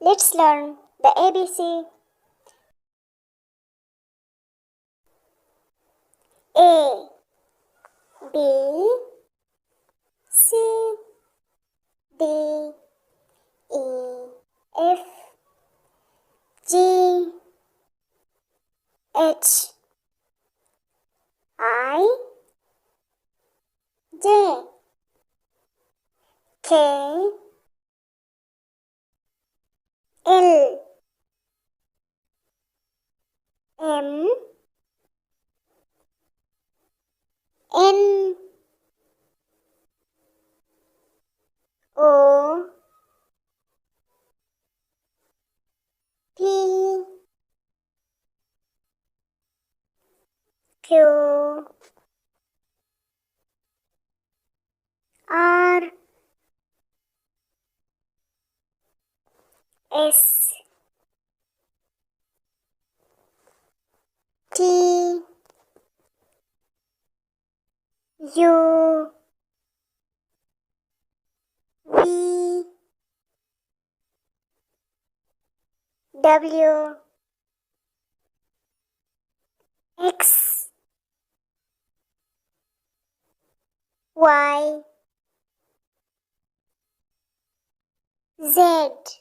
Let's learn the ABC. A, B, C, D, E, F, G, H, I, J, K, L, M, N, O, P, Q, R, S, T, U, V, W, X, Y, Z.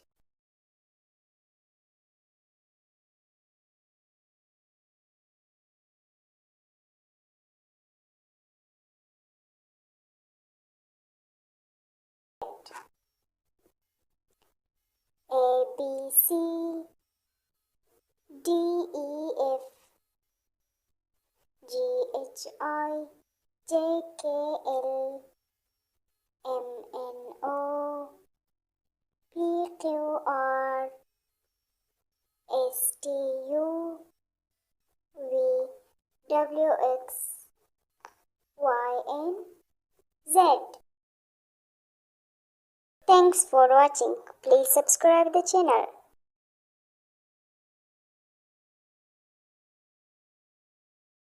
A, B, C, D, E, F, G, H, I, J, K, L, M, N, O, P, Q, R, S, T, U, V, W, X, Y, and Z. Thanks for watching. Please subscribe the channel.